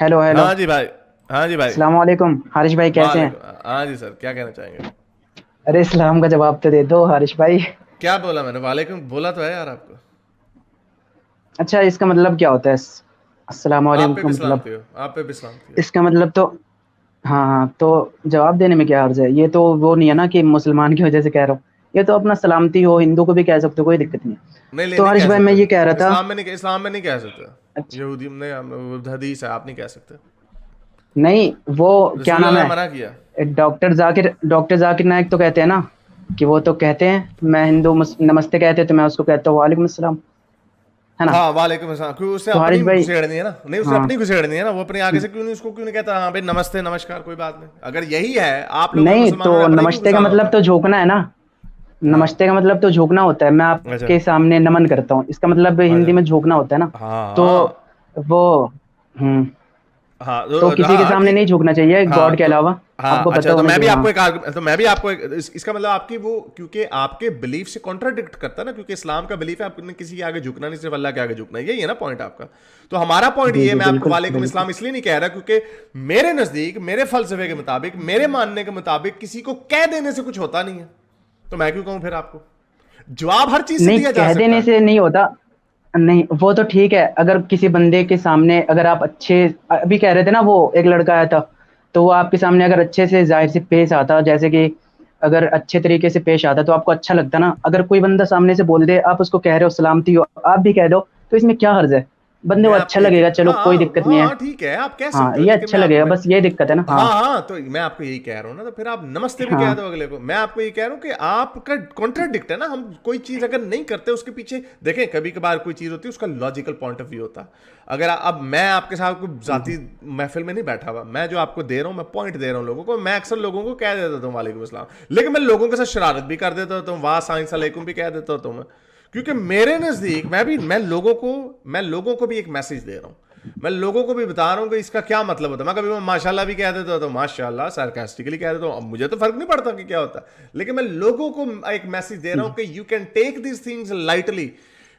Hello hello. हाँ जी भाई। हाँ जी भाई। अस्सलाम वालेकुम हारिश भाई, कैसे हैं? वालेकुम। हाँ जी सर, क्या कहना चाहेंगे? अरे इस्लाम का जवाब तो दे दो हारिश भाई। क्या बोला मैंने? वालेकुम बोला तो है यार आपको। अच्छा, इसका मतलब क्या होता है? अस्सलाम आप वालेकुम पे का भी मतलब? सलामती हो, आप पे भी सलामती हो। इसका मतलब तो, हाँ हाँ, तो जवाब देने में क्या अर्ज है? ये तो वो नहीं है ना कि मुसलमान की वजह से कह रहा हूँ। ये तो अपना सलामती हो, हिंदू को भी कह सकते हो, कोई दिक्कत नहीं है। नहीं नहीं, तो नहीं हारिश कह भाई, मैं सकते। ये कह रहा था। इस्लाम में नहीं कह सकते। अच्छा, यहूदी में नहीं, हदीस है, आप नहीं कह सकते। नहीं, वो क्या नाम रसूलुल्लाह ने है? मना किया। डॉक्टर जाकिर नायक तो कहते हैं ना कि वो तो कहते हैं, मैं हिंदू नमस्ते कहते हैं तो मैं उसको कहता हूँ वालेकुम अस्सलाम, है ना? हाँ वालेकुम अस्सलाम, क्यों? उससे तो हारिश अपनी भाई, घुसेड़नी है ना, नहीं उसे हाँ, अपनी घुसेड़नी है ना, वो अपने आगे से क्यों नहीं, उसको क्यों नहीं कहता हाँ भाई नमस्ते नमस्कार, कोई बात नहीं। अगर यही है, आप लोगों ने नहीं तो मुसलमानों ने अपने क्यों नमस्ते का घुसाना मतलब होता? तो झुकना है ना। हाँ। नमस्ते का मतलब तो झुकना होता है, मैं अच्छा। आपके सामने नमन करता हूँ, इसका मतलब हिंदी अच्छा। में झुकना होता है ना। हाँ तो हाँ। वो, हम्म, हाँ तो किसी के हाँ सामने ठीक। नहीं झुकना चाहिए हाँ गॉड के तो। अलावा। हाँ आपको पता अच्छा, तो होना मैं भी चाहिए, आपको हाँ। एक तो मैं भी आपको इसका मतलब आपकी वो, क्योंकि आपके बिलीफ से कॉन्ट्राडिक्ट करता है ना, क्योंकि इस्लाम का बिलीफ है आपने किसी के आगे झुकना नहीं, सिर्फ अल्लाह के आगे झुकना है, यही है ना पॉइंट आपका। तो हमारा पॉइंट जी ये है, जी, मैं आपको बिल्कुल वालेकुम बिल्कुल। इस्लाम इसलिए नहीं कह रहा क्योंकि मेरे नजदीक, मेरे फलसफे के मुताबिक, मेरे मानने के मुताबिक किसी को कह देने से कुछ होता नहीं है। तो मैं क्यों कहूं फिर आपको? जवाब हर चीज से नहीं, दिया जा कह सकता देने है। से नहीं होता। नहीं, वो तो ठीक है, अगर किसी बंदे के सामने अगर आप अच्छे, अभी कह रहे थे ना, वो एक लड़का आया था, तो वो आपके सामने अगर अच्छे से जाहिर से पेश आता, जैसे कि अगर अच्छे तरीके से पेश आता तो आपको अच्छा लगता ना। अगर कोई बंदा सामने से बोल दे, आप उसको कह रहे हो सलामती हो, आप भी कह दो, तो इसमें क्या हर्ज है? बंदे को मैं अच्छा आपको एक, लगेगा, चलो हाँ कोई दिक्कत नहीं है। हाँ ठीक है, आप कह हाँ, सकते हो, ये लेकिन अच्छा लगेगा, बस ये दिक्कत है तो ना, हाँ। हाँ हाँ, तो मैं आपको यही कह रहा हूँ ना, तो फिर आप नमस्ते भी कह हाँ दो अगले को। मैं आपको यही कह रहा हूँ कि आपका कॉन्ट्राडिक्ट है ना। हम कोई चीज अगर नहीं करते, उसके पीछे देखें, कभी कभार कोई चीज होती है उसका लॉजिकल पॉइंट ऑफ व्यू होता है। अगर अब मैं आपके साथ कोई जाती महफिल में नहीं बैठा हुआ, मैं जो आपको दे रहा हूँ, मैं पॉइंट दे रहा हूँ लोगों को, मैं अक्सर लोगों को कह देता हूँ वालेकुम अस्सलाम, लेकिन मैं लोगों के साथ शरारत भी कर देता हूँ, वाह साइंस अलैकुम भी कह देता हूँ मैं। क्योंकि मेरे नजदीक मैं लोगों को भी एक मैसेज दे रहा हूं। मैं लोगों को भी बता रहा हूं कि इसका क्या मतलब होता है। मैं कभी मैं माशाल्लाह भी कह देता हूं, तो माशाल्लाह सार्कास्टिकली कह देता हूं, अब मुझे तो फर्क नहीं पड़ता कि क्या होता है, लेकिन मैं लोगों को एक मैसेज दे रहा हूं कि you can take this things lightly.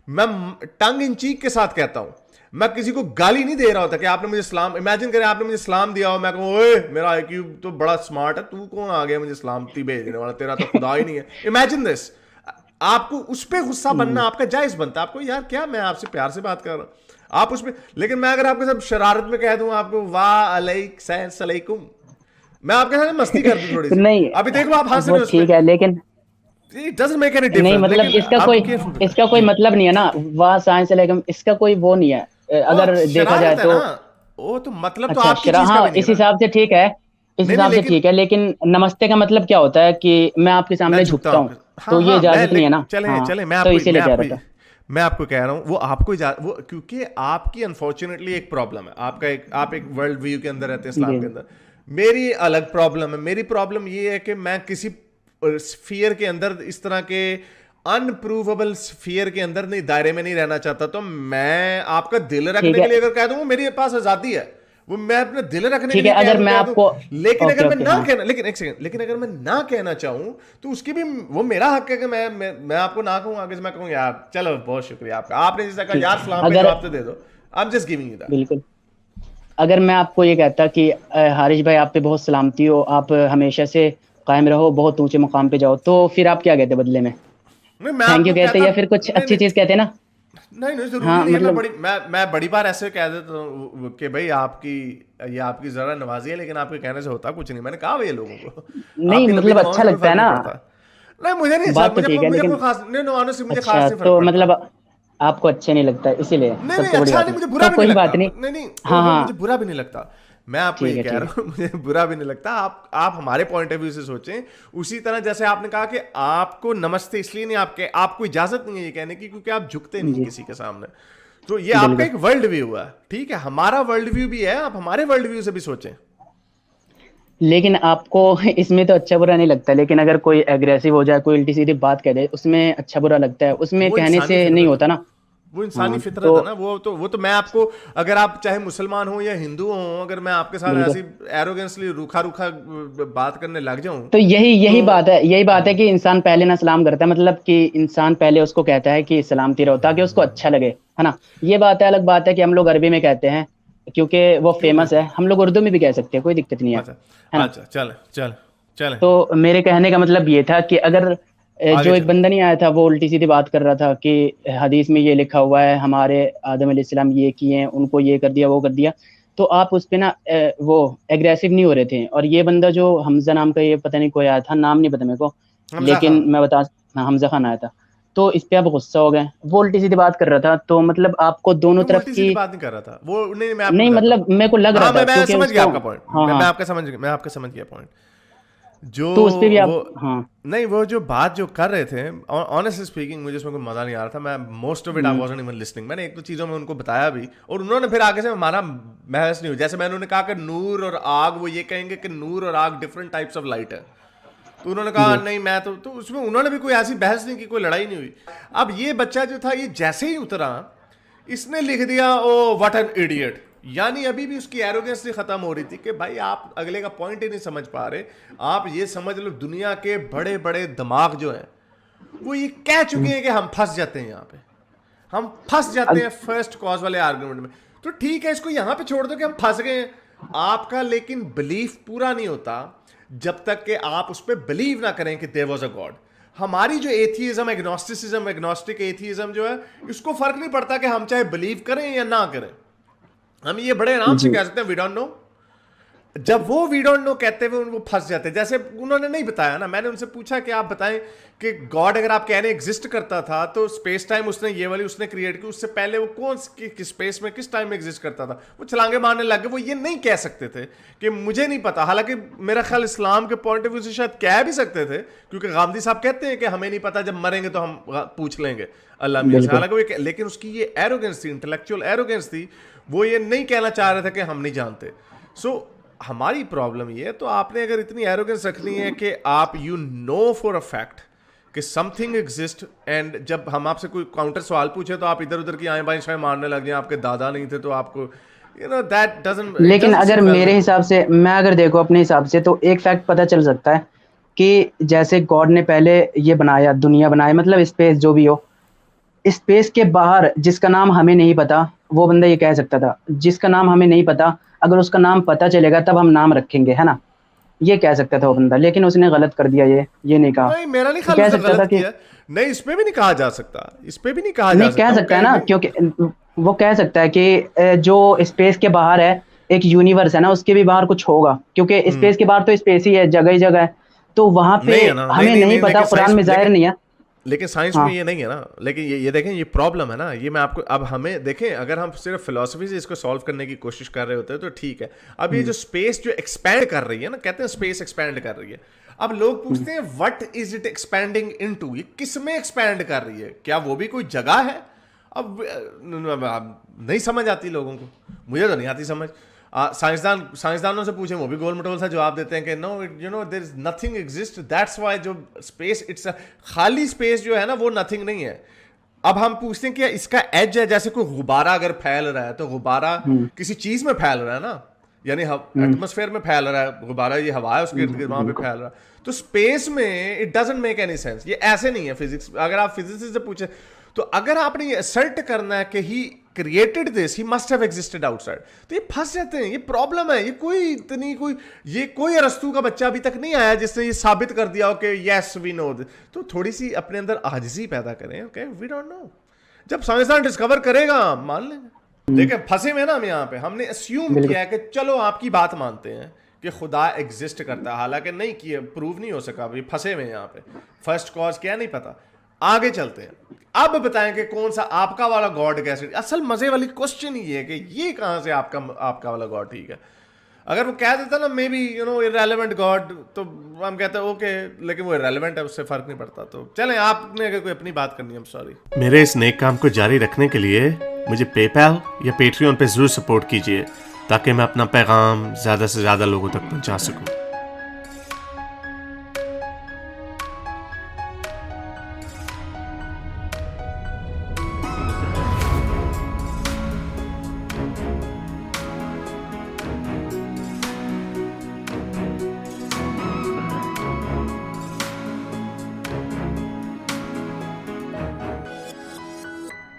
मैं टंग इन चीक के साथ कहता हूं। मैं किसी को गाली नहीं दे रहा होता कि आपने मुझे सलाम, इमेजिन करें आपने मुझे सलाम दिया हो, मैं कहूं ओए मेरा आईक्यू तो बड़ा स्मार्ट है, तू कौन आ गया मुझे सलामती भेजने वाला, तेरा तो खुदा ही नहीं है। Imagine this. आपको उस पर गुस्सा बनना आपका जायज बनता है, आपको यार क्या, मैं आपसे प्यार से बात कर रहा हूं, आप उसमें। लेकिन मैं अगर आपके साथ शरारत में कह दूं आपको वाह अलैकुम, मैं आपके साथ मस्ती कर दूं थोड़ी तो सी, नहीं, अभी देखो आप हंस वो रहे हो उस ठीक पर, है, लेकिन इट डजंट मेक एनी नहीं, डिफरेंस, मतलब लेकिन अब केयरफुल इसका कोई जी। मतलब नहीं है ना। वाह साइंस अलैकुम, इसका कोई वो नहीं है। वो अगर देखा जाए शरारत है तो। ना, वो तो मतलब तो अच्छा, आपकी चीज का भी हाँ, नहीं है इस ना। हिसाब से ठीक है। इस नहीं नहीं, हिसाब से लेकिन ठीक है, लेकिन नमस्ते का मतलब क्या होता है कि मैं आपके मैं सामने झुकता झुकता हूँ। हूँ। हाँ तो ये हाँ, इजाजत नहीं है ना, चले हाँ। चले, तो इसीलिए कह रहा था। मैं आपको कह रहा हूँ, वो आपको वो क्योंकि आपकी अनफॉर्चुनेटली एक प्रॉब्लम है, आपका एक, आप एक वर्ल्ड व्यू के अंदर रहते हैं जी इस्लाम के जी अंदर। मेरी अलग प्रॉब्लम है। मेरी प्रॉब्लम ये है कि मैं किसी स्फीयर के अंदर, इस तरह के अनप्रूवेबल स्फीयर के अंदर नहीं, दायरे में नहीं रहना चाहता। तो मैं आपका दिल ठीक रखने के है, लिए अगर कह दूं, मेरे पास आजादी है, वो मैं अपने दिल रखने के ठीक है, लिए अगर मैं कह दूं। आपको, लेकिन ओके अगर मैं ओके, ना हाँ। कहना, लेकिन एक सेकंड, लेकिन अगर मैं ना कहना चाहूं, तो उसकी भी वो मेरा हक है कि मैं आपको ना कहूं, आगे से मैं कहूं यार चलो बहुत शुक्रिया आपका, आपने जैसा कहा ठीक, यार सलाम का अगर, जवाब तो दे दो। I am just giving you that. बिल्कुल, अगर मैं आपको ये कहता कि हारिश भाई, आप पे बहुत सलामती हो, आप हमेशा से कायम रहो, बहुत ऊंचे मुकाम पे जाओ, तो फिर आप क्या कहते बदले में? नहीं मैं थैंक यू आपको कहते कहता, या फिर कुछ नहीं अच्छी नहीं, चीज कहते ना? नहीं नहीं जरूरी हाँ, नहीं है। मतलब, मैं बड़ी बार ऐसे कह देता हूँ कि भाई आपकी, ये आपकी जरा नवाजी है, लेकिन आपके कहने से होता कुछ नहीं। मैंने कहा भैया लोगों को, नहीं, आपकी लंबी मतलब दवाओं अच्छा से कोई लगता है फर्क नहीं ना। पड़ता। नहीं मुझे नहीं अच्छा, बात तो ठीक है, मुझे लेकिन कोई खास नहीं, नो ऑनेस्टली मुझे खास अच्छा, नहीं फर्क तो पड़ता। मतलब आपको अच्छे नहीं लगता, इसीलिए नहीं नहीं, सबसे बड़ी अच्छा बात नहीं, है, मुझे बुरा तो भी नहीं कोई लगता। बात नहीं। नहीं नहीं, हाँ ओहो मुझे हाँ, बुरा भी नहीं लगता। मैं आपको ठीक ये है कह ठीक है। रहा हूँ मुझे बुरा भी नहीं लगता। आप हमारे पॉइंट ऑफ व्यू से सोचें। उसी तरह जैसे आपने कहा कि आपको नमस्ते इसलिए नहीं, आपको इजाजत नहीं है ये कहने की क्योंकि आप झुकते नहीं जी, किसी के सामने। तो ये आपका बिल्कुल। एक वर्ल्ड व्यू है, ठीक है, हमारा वर्ल्ड व्यू भी है, आप हमारे वर्ल्ड व्यू से भी सोचें। लेकिन आपको इसमें तो अच्छा बुरा नहीं लगता, लेकिन अगर कोई एग्रेसिव हो जाए, कोई उल्टी सीधी बात कह दे, उसमें अच्छा बुरा लगता है, उसमें वो कहने इंसानी से नहीं फितरत है। होता ना। वो इंसानी हाँ, फितरत तो है ना, वो तो मैं आपको, अगर आप चाहे मुसलमान हो या हिंदू हो, अगर मैं आपके साथ बिल्कुल। ऐसी एरोगेंसली रूखा रूखा बात करने लग जाऊं, तो यही तो यही बात है, यही बात है कि इंसान पहले ना सलाम करता है, मतलब कि इंसान पहले उसको कहता है कि सलामती रहो, ताकि उसको अच्छा लगे, है ना? ये बात है, अलग बात है कि हम लोग अरबी में कहते हैं क्योंकि वो क्यों फेमस कहते है, हैं? हम लोग उर्दू में भी कह सकते हैं, कोई दिक्कत नहीं है अच्छा, है ना। अच्छा, चलें, चलें, चलें, तो मेरे कहने का मतलब ये था कि अगर आगे जो एक चलें। बंदा नहीं आया था वो उल्टी सीधी बात कर रहा था कि हदीस में ये लिखा हुआ है, हमारे आदम अलैहिस्सलाम ये किए हैं, उनको ये कर दिया वो कर दिया, तो आप उस पे ना वो एग्रेसिव नहीं हो रहे थे। और ये बंदा जो हमजा नाम का, ये पता नहीं कोई आया था, नाम नहीं पता मेरे को, हमजा लेकिन खान। मैं बता, हाँ, हमजा खान आया था। तो इस पे आप गुस्सा हो गए, वो उल्टी सीधी बात कर रहा था, तो मतलब आपको दोनों नहीं, वो तरफ उल्टी की, सीधी बात नहीं कर रहा था वो, नहीं, मैं आपको नहीं बताता मतलब मेरे को लग हूँ। रहा हाँ, था मैं क्योंकि समझ गया उसको, आपका पॉइंट, हाँ हाँ, मैं आपका समझ गया पॉइंट। जो तो उस पे भी वो आप, हाँ। नहीं, वो जो बात जो कर रहे थे, ऑनेस्टली स्पीकिंग मुझे उसमें कोई मजा नहीं आ रहा था। मैं most of it I hmm. Wasn't even listening. मैंने एक दो चीज़ों में उनको बताया भी, और उन्होंने फिर आगे से हमारा बहस नहीं हुई। जैसे मैंने उन्हें कहा कि नूर और आग, वो ये कहेंगे कि नूर और आग डिफरेंट टाइप्स ऑफ लाइट है, तो उन्होंने कहा जी। नहीं, मैं तो उसमें उन्होंने भी कोई ऐसी बहस नहीं की, कोई लड़ाई नहीं हुई। अब ये बच्चा जो था, ये जैसे ही उतरा, इसने लिख दिया ओ व्हाट एन इडियट। यानी अभी भी उसकी एरोगेंस नहीं खत्म हो रही थी कि भाई आप अगले का पॉइंट ही नहीं समझ पा रहे। आप ये समझ लो, दुनिया के बड़े बड़े दिमाग जो हैं वो ये कह चुके हम्म। हैं कि हम फंस जाते हैं यहाँ पे, हम फंस जाते हैं फर्स्ट कॉज वाले आर्गुमेंट में। तो ठीक है, इसको यहाँ पे छोड़ दो कि हम फंस गए हैं आपका, लेकिन बिलीफ पूरा नहीं होता जब तक कि आप उस पर बिलीव ना करें कि देयर वाज अ गॉड। हमारी जो एथियज्म, एग्नोस्टिसिज्म, एग्नोस्टिक एथियज्म जो है, इसको फर्क नहीं पड़ता कि हम चाहे बिलीव करें या ना करें। हम ये बड़े आराम से जी। कह सकते हैं वी डोंट नो। जब वो वी डोंट नो कहते हुए उनको फंस जाते हैं, जैसे उन्होंने नहीं बताया ना, मैंने उनसे पूछा कि आप बताएं कि गॉड अगर आप कह रहे हैं एग्जिस्ट करता था, तो स्पेस टाइम उसने ये वाली उसने क्रिएट की, उससे पहले वो कौन किस स्पेस में किस टाइम में एग्जिस्ट करता था। वो छलांगे मारने लग गए। वो ये नहीं कह सकते थे कि मुझे नहीं पता। हालांकि मेरा ख्याल इस्लाम के पॉइंट ऑफ व्यू से शायद कह भी सकते थे, क्योंकि गांधी साहब कहते हैं कि हमें नहीं पता, जब मरेंगे तो हम पूछ लेंगे अल्लाह मियां से। बिल्कुल। हालांकि लेकिन उसकी ये एरोगेंस थी, इंटेलेक्चुअल एरोगेंस थी, वो ये नहीं कहना चाह रहे थे कि हम नहीं जानते। सो हमारी प्रॉब्लम ये है, तो आपने अगर इतनी एरोगेंस रखनी है कि आप you know for a fact कि समथिंग एग्जिस्ट, एंड जब हम आपसे कोई काउंटर सवाल पूछे तो आप इधर उधर की आएं बाएं शाएं मारने लग जाएं, आपके दादा नहीं थे तो आपको, you know, that doesn't, it लेकिन डजंट अगर सिट वेल मेरे विद मी। हिसाब से, मैं अगर देखो अपने हिसाब से, तो एक फैक्ट पता चल सकता है कि जैसे गॉड ने पहले ये बनाया, दुनिया बनाया, मतलब स्पेस जो भी हो, स्पेस के बाहर जिसका नाम हमें नहीं पता, वो बंदा ये कह सकता था। जिसका नाम हमें नहीं पता, अगर उसका नाम पता चलेगा तब हम नाम रखेंगे, है ना, ये कह सकता था वो बंदा। लेकिन उसने गलत कर दिया, ये नहीं कहा। नहीं, मेरा नहीं वो ख्याल कह उसने सकता था गलत कि, किया। नहीं, इस पे भी नहीं कहा जा सकता, इस पे भी नहीं कहा जा नहीं कह सकता। वो सकता है कह ना, नहीं। क्योंकि वो कह सकता है कि जो स्पेस के बाहर है, एक यूनिवर्स है ना, उसके भी बाहर कुछ होगा, क्योंकि स्पेस के बाहर तो स्पेस ही है, जगह ही जगह है। तो वहां पे नहीं है ना, नहीं हमें नहीं नहीं नहीं, पता, लेकिन कुरान साइंस, में जाहिर लेकिन नहीं है। लेकिन साइंस हाँ। में ये नहीं है ना। लेकिन ये देखें, ये प्रॉब्लम है ना, ये मैं आपको, अब हमें देखें, अगर हम सिर्फ फिलोसफी से इसको सॉल्व करने की कोशिश कर रहे होते हैं तो ठीक है। अब ये जो स्पेस जो एक्सपैंड कर रही है ना, कहते हैं स्पेस एक्सपैंड कर रही है, अब लोग पूछते हैं what is it expanding into, ये किस में एक्सपैंड कर रही है, क्या वो भी कोई जगह है? अब नहीं समझ आती लोगों को, मुझे तो नहीं आती समझ। साइंसदानों से पूछें, वो भी गोल मटोल सा जवाब देते हैं कि no, you know, there is nothing exist, that's why जो स्पेस, इट्स खाली स्पेस जो है ना, वो नथिंग नहीं है। अब हम पूछते हैं कि इसका एज है, जैसे कोई गुब्बारा अगर फैल रहा है, तो गुब्बारा किसी चीज में फैल रहा है ना, यानी एटमॉस्फेयर में फैल रहा है गुब्बारा, ये हवा है उसके इर्द गिर्द वहां पे बिल्कुल। फैल रहा है। तो स्पेस में it doesn't make any sense. ये ऐसे नहीं है फिजिक्स। अगर आप फिजिसिस्ट से पूछे, तो अगर आपने ये असर्ट करना है कि he created this, he must have existed outside, तो ये फंस जाते हैं। ये प्रॉब्लम है। ये कोई अरस्तू का बच्चा अभी तक नहीं आया जिसने ये साबित कर दिया हो कि यस वी नो दिस। तो थोड़ी सी अपने अंदर आजिज़ी पैदा करें, ओके, वी डोंट नो। जब साइंसदान डिस्कवर करेगा मान लेंगे। देखिए फंसे में ना हम यहाँ पे, हमने अस्यूम बिल्कुल। किया है कि चलो आपकी बात मानते हैं कि खुदा एग्जिस्ट करता है, हालांकि नहीं किया, प्रूव नहीं हो सका। अभी फंसे में यहाँ पे, फर्स्ट कॉज क्या नहीं पता। आगे चलते हैं, अब बताएं कि कौन सा आपका वाला गॉड कैसे। असल मजे वाली क्वेश्चन ही है कि ये कहां से आपका वाला गॉड ठीक है। अगर वो कह देता ना may be you know irrelevant God, तो हम कहते हैं ओके, लेकिन वो इररेलेवेंट है, उससे फर्क नहीं पड़ता। तो चलें, आपने अगर कोई अपनी बात करनी है, सॉरी। मेरे इस नेक काम को जारी रखने के लिए मुझे पेपैल या पेट्रियन पे जरूर सपोर्ट कीजिए, ताकि मैं अपना पैगाम ज्यादा से ज्यादा लोगों तक पहुंचा सकूं।